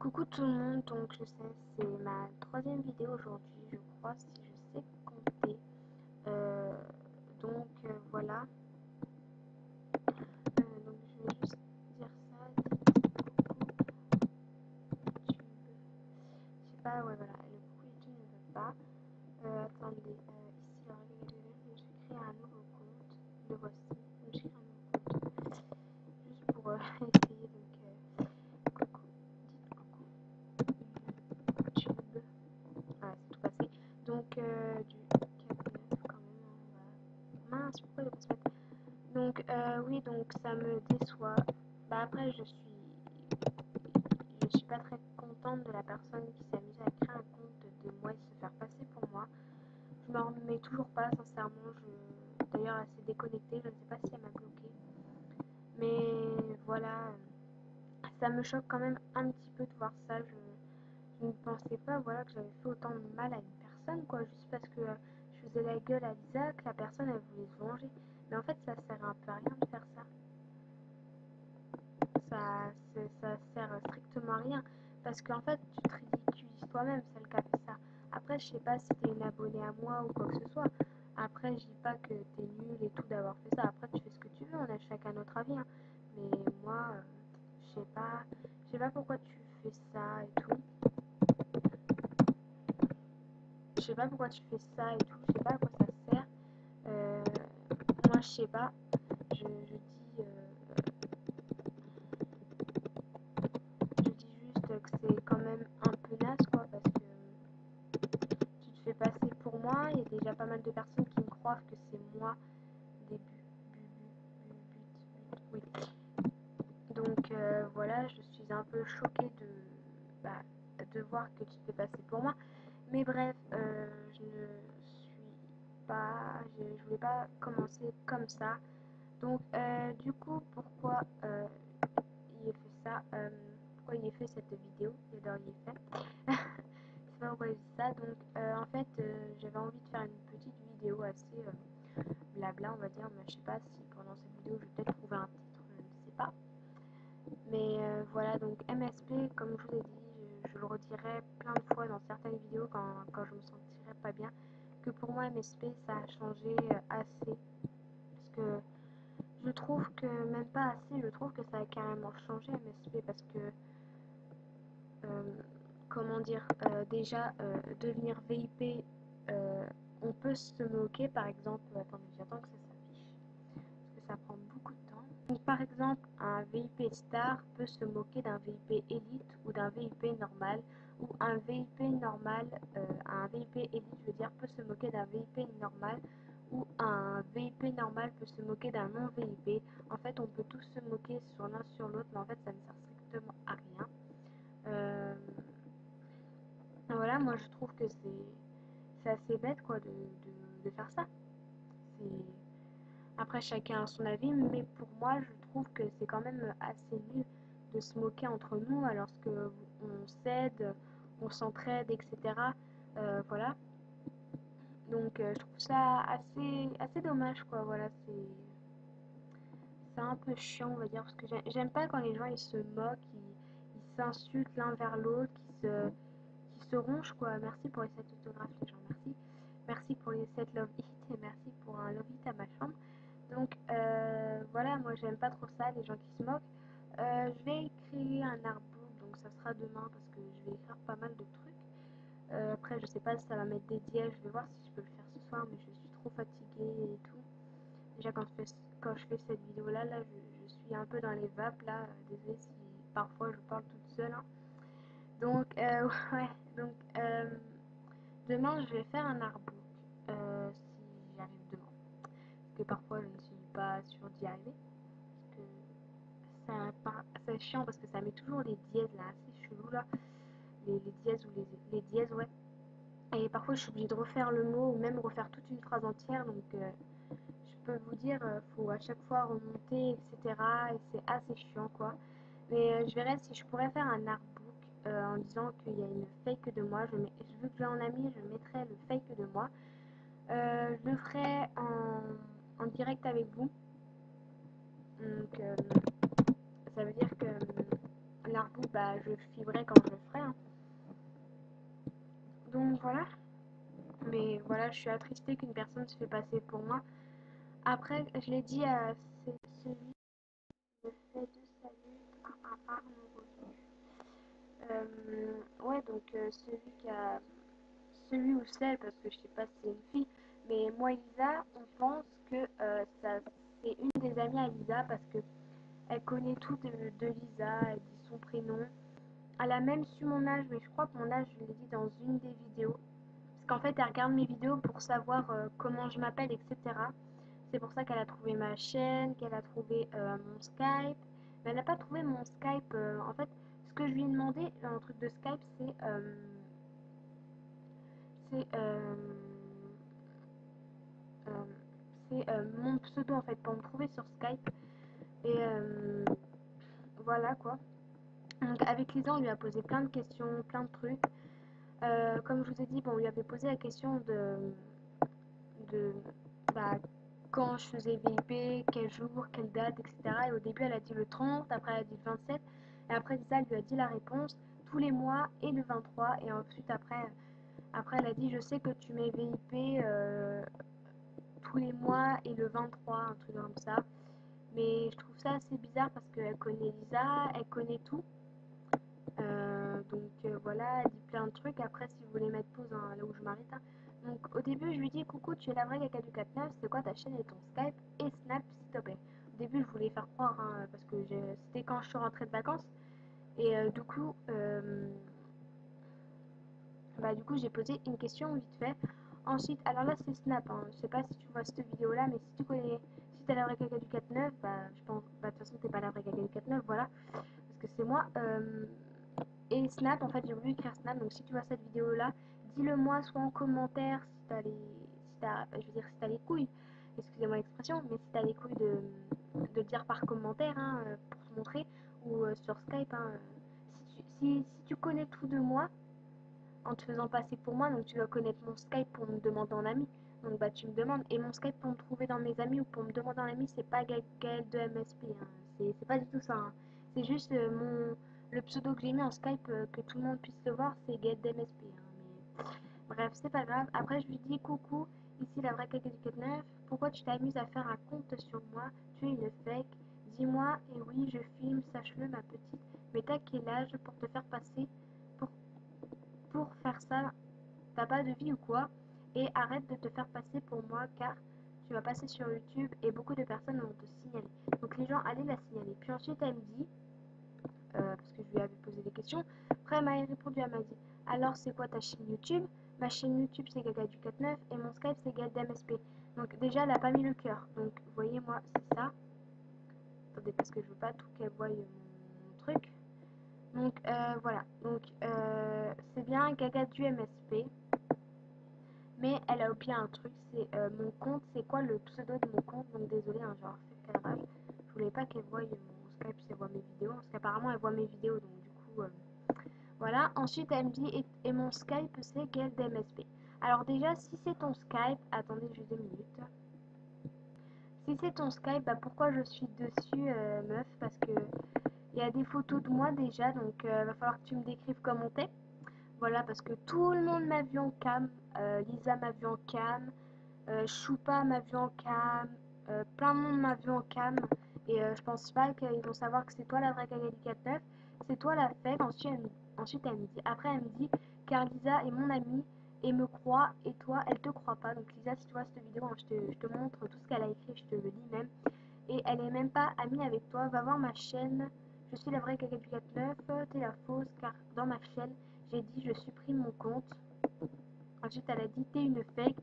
Coucou tout le monde, donc je sais, c'est ma troisième vidéo aujourd'hui, je crois, si je sais compter. Euh, voilà. Donc je vais juste dire ça. Coucou YouTube. Je sais pas, ouais, voilà, le coucou YouTube ne veut pas. Attendez, ici, alors, je me suis créé un nouveau compte. Le voici, je me suis créé un nouveau compte. Juste pour essayer, donc coucou, dites coucou YouTube. Voilà, c'est tout passé. Donc, du 4-9 quand même, on va... Mince, pourquoi il veut se mettre... Donc, oui, donc ça me déçoit. Bah après, je suis pas très contente de la personne qui s'est amusée à créer un compte de moi et se faire passer pour moi. Je m'en remets toujours pas, sincèrement. D'ailleurs, elle s'est déconnectée, je ne sais pas si elle m'a bloqué. Mais voilà, ça me choque quand même un petit peu de voir ça. Je ne pensais pas, voilà, que j'avais fait autant de mal à une personne, quoi, juste parce que je faisais la gueule à Lisa, que la personne, elle voulait se venger. Mais en fait, ça sert un peu à rien de faire ça. Ça sert strictement à rien. Parce qu'en fait, tu te ridiculises toi-même, celle qui a fait ça. Après, je sais pas si t'es une abonnée à moi ou quoi que ce soit. Après, je dis pas que t'es nul et tout d'avoir fait ça. Après, tu fais ce que tu veux, on a chacun notre avis, hein. Mais moi, je sais pas pourquoi tu fais ça et tout. Je sais pas pourquoi tu fais ça et tout. Je sais pas à quoi ça sert. Euh, Moi, je sais pas. Je dis juste que c'est quand même un peu naze, quoi, parce que tu te fais passer pour moi. Il y a déjà pas mal de personnes qui me croient que c'est moi des oui. Donc voilà, je suis un peu choquée bah, de voir que tu te fais passer pour moi. Mais bref, je ne suis pas, je voulais pas commencer comme ça. Donc du coup, pourquoi il a fait ça, pourquoi il a fait cette vidéo, j'adore il est fait. C'est pas pourquoi il fait ça, donc en fait j'avais envie de faire une petite vidéo assez blabla on va dire, mais je sais pas si pendant cette vidéo je vais peut-être trouver un titre, je ne sais pas. Mais voilà, donc MSP, comme je vous ai dit, je le redirai plein de fois dans certaines vidéos quand je me sentirai pas bien, que pour moi MSP ça a changé assez, parce que je trouve que, même pas assez, je trouve que ça a carrément changé MSP, parce que comment dire, déjà devenir VIP, on peut se moquer par exemple, attendez, j'attends que ça s'affiche parce que ça prend beaucoup de temps. Donc par exemple, un VIP star peut se moquer d'un VIP élite ou d'un VIP normal, ou un VIP normal, un VIP élite, je veux dire, peut se moquer d'un VIP normal, ou un VIP normal peut se moquer d'un non VIP. En fait, on peut tous se moquer sur l'un sur l'autre, mais en fait, ça ne sert strictement à rien. Voilà, moi je trouve que c'est assez bête quoi de faire ça. Après chacun a son avis, mais pour moi je trouve que c'est quand même assez nul de se moquer entre nous alors qu'on s'aide, on s'entraide, etc. Voilà. Donc je trouve ça assez dommage quoi. Voilà, c'est un peu chiant on va dire parce que j'aime pas quand les gens ils se moquent, ils s'insultent l'un vers l'autre, qui se rongent quoi. Merci pour les 7 autographes les gens, merci. Merci pour les 7 love hits et merci pour un love hit à ma chambre. Donc voilà, moi j'aime pas trop ça, les gens qui se moquent. Je vais créer un artbook, donc ça sera demain parce que je vais écrire pas mal de trucs. Après je sais pas si ça va mettre des dièses, je vais voir si je peux le faire ce soir, mais je suis trop fatiguée et tout. Déjà quand je fais cette vidéo là, je suis un peu dans les vapes là, désolée si parfois je parle toute seule, hein. Donc ouais, donc demain je vais faire un artbook, si j'arrive demain. Parce que parfois je ne suis pas sûre d'y arriver. Parce que c'est chiant parce que ça met toujours les dièses là, assez chelou là. Les dièses ou les dièses, ouais. Et parfois je suis obligée de refaire le mot ou même refaire toute une phrase entière. Donc je peux vous dire, faut à chaque fois remonter, etc. Et c'est assez chiant quoi. Mais je verrai si je pourrais faire un artbook en disant qu'il y a une fake de moi. Vu que j'ai un ami, je mettrai le fake de moi. Je le ferai en direct avec vous. Donc ça veut dire que l'arbout, bah, je filerai quand je le ferai, hein. Donc voilà. Mais voilà, je suis attristée qu'une personne se fait passer pour moi. Après, je l'ai dit à celui qui me fait de salut à part nos revenus. Ouais, donc celui ou celle, parce que je sais pas si c'est une fille, mais moi et Lisa, on pense que c'est une des amies à Lisa parce que elle connaît tout de Lisa, elle dit son prénom. Elle a même su mon âge, mais je crois que mon âge, je l'ai dit dans une des vidéos. Parce qu'en fait, elle regarde mes vidéos pour savoir comment je m'appelle, etc. C'est pour ça qu'elle a trouvé ma chaîne, qu'elle a trouvé mon Skype. Mais elle n'a pas trouvé mon Skype. En fait, ce que je lui ai demandé, un truc de Skype, c'est euh, mon pseudo en fait pour me trouver sur Skype. Et voilà quoi. Donc avec Lisa, on lui a posé plein de questions, plein de trucs. Comme je vous ai dit, bon, on lui avait posé la question de bah, quand je faisais VIP, quel jour, quelle date, etc. Et au début, elle a dit le 30, après elle a dit le 27, et après Lisa lui a dit la réponse tous les mois et le 23, et ensuite après elle a dit je sais que tu mets VIP tous les mois et le 23, un truc comme ça. Mais je trouve ça assez bizarre parce qu'elle connaît Lisa, elle connaît tout. Donc voilà, elle dit plein de trucs. Après, si vous voulez mettre pause hein, là où je m'arrête. Hein. Donc au début, je lui dis coucou, tu es la vraie Gaga du 4-9, c'est quoi ta chaîne et ton Skype et Snap s'il te plaît. Au début, je voulais faire croire hein, parce que c'était quand je suis rentrée de vacances. Et du coup, j'ai posé une question vite fait. Ensuite, alors là, c'est Snap. Hein. Je sais pas si tu vois cette vidéo là, mais si tu connais, si t'es la vraie Gaga du 4-9, bah je pense, bah de toute façon, t'es pas la vraie Gaga du 4-9, voilà. Parce que c'est moi. Et Snap, en fait, j'ai voulu écrire Snap. Donc, si tu vois cette vidéo-là, dis-le moi soit en commentaire si t'as les, si t'as, je veux dire, si t'as les couilles. Excusez-moi l'expression, mais si t'as les couilles de dire par commentaire hein, pour te montrer ou sur Skype. Hein, si tu connais tout de moi en te faisant passer pour moi, donc tu dois connaître mon Skype pour me demander en ami. Donc bah tu me demandes. Et mon Skype pour me trouver dans mes amis ou pour me demander en ami, c'est pas Gaël de MSP. Hein. C'est pas du tout ça. Hein. C'est juste le pseudo que j'ai mis en Skype que tout le monde puisse le voir, c'est Gaël de MSP. Hein. Mais bref, c'est pas grave. Après je lui dis coucou, ici la vraie caca du 4-9. Pourquoi tu t'amuses à faire un compte sur moi? Tu es une fake. Dis-moi, et oui, je filme, sache-le ma petite. Mais t'as quel âge pour te faire passer pour pour faire ça, t'as pas de vie ou quoi? Et arrête de te faire passer pour moi car tu vas passer sur YouTube et beaucoup de personnes vont te signaler. Donc les gens allaient la signaler. Puis ensuite elle me dit, parce que je lui avais posé des questions, après elle m'a répondu, elle m'a dit, alors c'est quoi ta chaîne YouTube? Ma chaîne YouTube c'est Gaga du 4-9 et mon Skype c'est GaelDMSP. Donc déjà elle a pas mis le cœur. Donc voyez moi c'est ça. Attendez parce que je veux pas tout qu'elle voie mon truc. Donc voilà. Donc c'est bien Gaga du MSP. Mais elle a oublié un truc, c'est mon compte, c'est quoi le pseudo de mon compte? Donc désolé, hein, genre fait cadrage. Je voulais pas qu'elle voie mon Skype si elle voit mes vidéos, parce qu'apparemment elle voit mes vidéos, donc du coup voilà. Ensuite elle me dit et mon Skype c'est GaelDMSP. Alors déjà si c'est ton Skype, attendez juste 2 minutes. Si c'est ton Skype, bah pourquoi je suis dessus meuf? Parce que il y a des photos de moi déjà, donc va falloir que tu me décrives comment t'es. Voilà, parce que tout le monde m'a vu en cam. Lisa m'a vu en cam. Choupa m'a vu en cam. Plein de monde m'a vu en cam. Et je pense pas qu'ils vont savoir que c'est toi la vraie Cagali 49. C'est toi la fake. Ensuite, elle me dit. Après, elle me dit car Lisa est mon amie et me croit. Et toi, elle te croit pas. Donc, Lisa, si tu vois cette vidéo, hein, je te montre tout ce qu'elle a écrit. Je te le lis même. Et elle est même pas amie avec toi. Va voir ma chaîne. Je suis la vraie Cagali 49. T'es la fausse car dans ma chaîne, j'ai dit je supprime mon compte. Ensuite, elle a dit t'es une fake.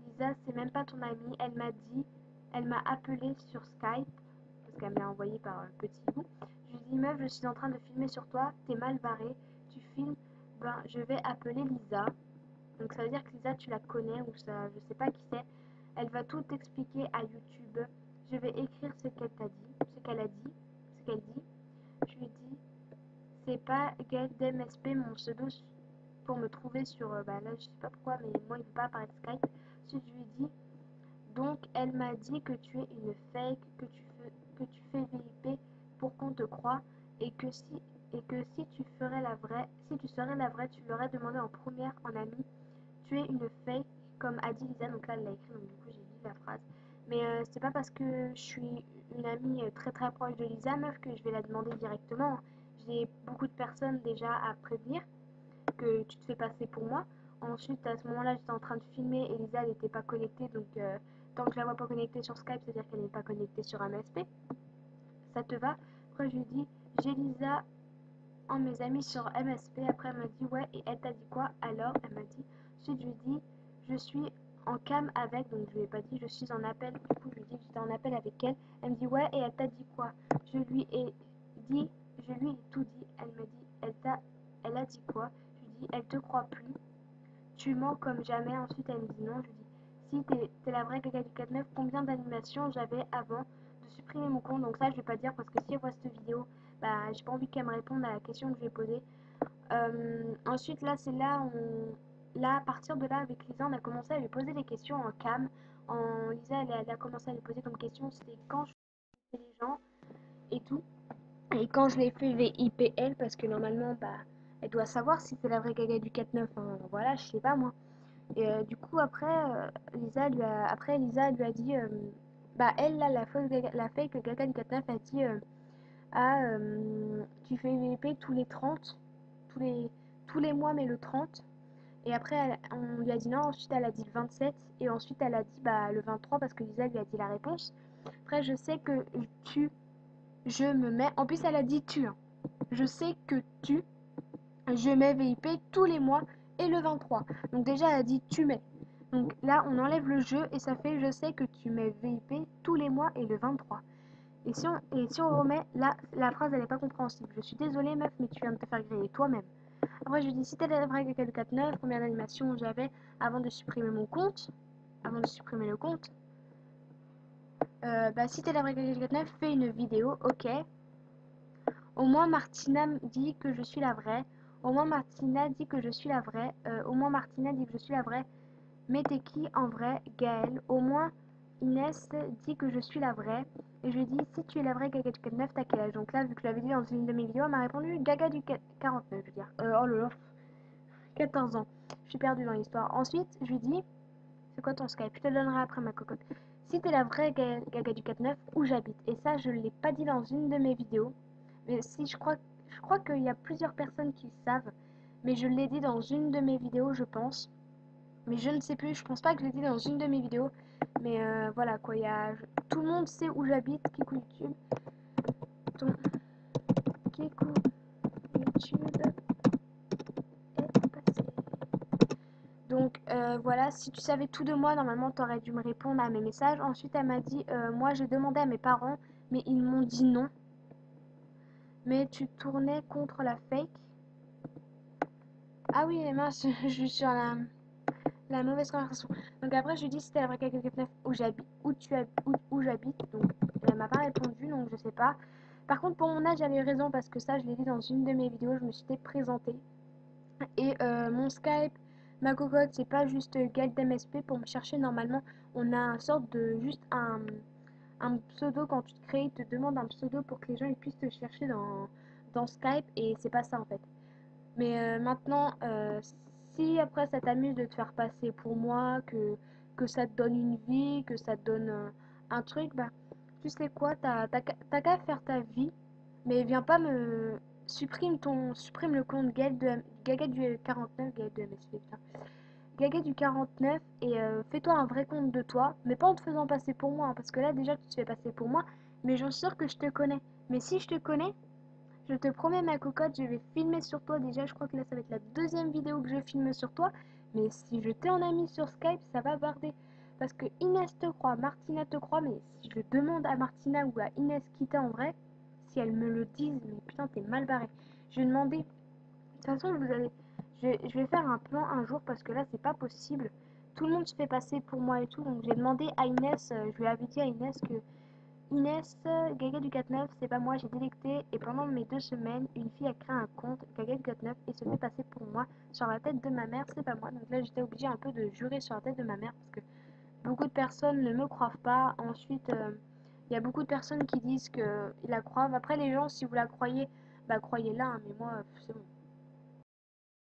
Lisa, c'est même pas ton amie. Elle m'a appelé sur Skype parce qu'elle me l'a envoyé par petit bout. Je lui dis meuf, je suis en train de filmer sur toi. T'es mal barré. Tu filmes. Ben, je vais appeler Lisa. Donc ça veut dire que Lisa, tu la connais ou ça, je sais pas qui c'est. Elle va tout expliquer à YouTube. Je vais écrire ce qu'elle t'a dit, ce qu'elle a dit, ce qu'elle dit. Je lui dis c'est pas GaelDMSP mon pseudo pour me trouver sur bah là je sais pas pourquoi mais moi il veut pas apparaître Skype. Ensuite je lui dis donc elle m'a dit que tu es une fake, que tu fais VIP pour qu'on te croie et que si et que si tu serais la vraie, tu l'aurais demandé en première en ami. Tu es une fake, comme a dit Lisa, donc là elle l'a écrit, donc du coup j'ai lu la phrase. Mais c'est pas parce que je suis une amie très très proche de Lisa, meuf, que je vais la demander directement. J'ai beaucoup de personnes déjà à prévenir que tu te fais passer pour moi. Ensuite, à ce moment-là, j'étais en train de filmer et Lisa, elle n'était pas connectée, donc tant que je la vois pas connectée sur Skype, c'est-à-dire qu'elle n'est pas connectée sur MSP. Ça te va? Après, je lui dis, j'ai Lisa en mes amis sur MSP. Après, elle m'a dit, ouais, et elle t'a dit quoi? Alors, elle m'a dit, ensuite, je lui dis, je suis en cam avec, donc je lui ai pas dit, je suis en appel. Du coup, je lui ai dit que j'étais en appel avec elle. Elle me dit, ouais, et elle t'a dit quoi? Je lui ai dit, je lui ai tout dit. Elle m'a dit, elle a dit quoi? Je lui ai dit, elle te croit plus. Tu mens comme jamais. Ensuite, elle me dit non. Je lui dis, si t'es la vraie Gaga du 4-9, combien d'animations j'avais avant de supprimer mon compte? Donc ça, je vais pas dire parce que si elle voit cette vidéo, bah, j'ai pas envie qu'elle me réponde à la question que je lui ai posée. Ensuite, là, c'est là, là, à partir de là, avec Lisa, on a commencé à lui poser des questions en cam. Lisa, elle a commencé à lui poser comme question, c'était quand je fais les gens et tout. Et quand je l'ai fait VIPL, parce que normalement, bah, elle doit savoir si c'est la vraie Gaga du 4-9. Hein. Voilà, je sais pas moi. Et du coup, après, Lisa lui a dit, bah, elle, là, la fake Gaga du 4-9 a dit, ah, tu fais VP tous les 30, tous les, tous les mois, mais le 30. Et après, on lui a dit non, ensuite elle a dit le 27, et ensuite elle a dit bah, le 23 parce que Lisa lui a dit la réponse. Après, je sais que je me mets, en plus elle a dit tu, hein. Je sais que je mets VIP tous les mois et le 23. Donc déjà, elle a dit tu mets. Donc là, on enlève le jeu et ça fait je sais que tu mets VIP tous les mois et le 23. Et si on remet, là, la phrase, elle n'est pas compréhensible. Je suis désolée, meuf, mais tu viens de te faire griller toi-même. Après, je lui dis, si t'es la vraie Gaga du 4-9, combien d'animations j'avais avant de supprimer mon compte? Avant de supprimer le compte. Bah, si t'es la vraie Gaga du 4-9, fais une vidéo, ok. Au moins, Martina me dit que je suis la vraie. Au moins, Martina dit que je suis la vraie. Au moins, Martina dit que je suis la vraie. Mais t'es qui en vrai, Gaël? Au moins, Inès dit que je suis la vraie. Et je lui dis, si tu es la vraie Gaga du 49, t'as quel âge? Donc là, vu que je l'avais dit dans une de mes vidéos, elle m'a répondu Gaga du 49, je veux dire. Oh là là, 14 ans. Je suis perdue dans l'histoire. Ensuite, je lui dis, c'est quoi ton Skype? Je te le donnerai après, ma cocotte. Si t'es la vraie Gaga du 49, où j'habite? Et ça, je ne l'ai pas dit dans une de mes vidéos. Mais si, je crois qu'il y a plusieurs personnes qui savent. Mais je l'ai dit dans une de mes vidéos, je pense. Mais je ne sais plus, je pense pas que je l'ai dit dans une de mes vidéos. Mais voilà quoi, tout le monde sait où j'habite, Kikou YouTube. Donc, Kikou YouTube est passé. Donc voilà, si tu savais tout de moi, normalement tu aurais dû me répondre à mes messages. Ensuite, elle m'a dit, moi j'ai demandé à mes parents, mais ils m'ont dit non. Mais tu tournais contre la fake. Ah oui, mince, je suis sur la mauvaise conversation. Donc après, je lui dis c'était la vraie 49 où j'habite, où j'habite. Donc elle m'a pas répondu, donc je sais pas. Par contre, pour mon âge, j'avais raison parce que ça, je l'ai dit dans une de mes vidéos, je me suis présentée. Et mon Skype, ma cocotte, c'est pas juste Gaël d'MSP. Pour me chercher, normalement, on a un sorte de juste un pseudo quand tu te crées, il te demande un pseudo pour que les gens ils puissent te chercher dans Skype et c'est pas ça en fait. Mais maintenant, si après ça t'amuse de te faire passer pour moi, que ça te donne une vie, que ça te donne un truc, bah tu sais quoi, t'as qu'à faire ta vie, mais viens pas me supprime le compte Gaga du 49, Gaga du MSP, putain. Gaga du 49 et fais-toi un vrai compte de toi, mais pas en te faisant passer pour moi, hein, parce que là déjà tu te fais passer pour moi, mais j'en suis sûre que je te connais. Mais si je te connais, je te promets ma cocotte, je vais filmer sur toi. Déjà, je crois que là, ça va être la deuxième vidéo que je filme sur toi. Mais si je t'ai en ami sur Skype, ça va barder. Parce que Inès te croit, Martina te croit, mais si je demande à Martina ou à Inès qui t'es en vrai, si elles me le disent, mais putain, t'es mal barré. Je vais demander. De toute façon, je vais faire un plan un jour parce que là, c'est pas possible. Tout le monde se fait passer pour moi et tout. Donc, j'ai demandé à Inès, je lui avais dit à Inès que Inès, Gaga du 4-9, c'est pas moi, j'ai délecté et pendant mes 2 semaines, une fille a créé un compte Gaga du 4-9 et se fait passer pour moi sur la tête de ma mère, c'est pas moi. Donc là, j'étais obligée un peu de jurer sur la tête de ma mère parce que beaucoup de personnes ne me croient pas. Ensuite, il y a beaucoup de personnes qui disent qu'ils la croient. Après, les gens, si vous la croyez, Bah croyez-la, hein, mais moi, c'est bon.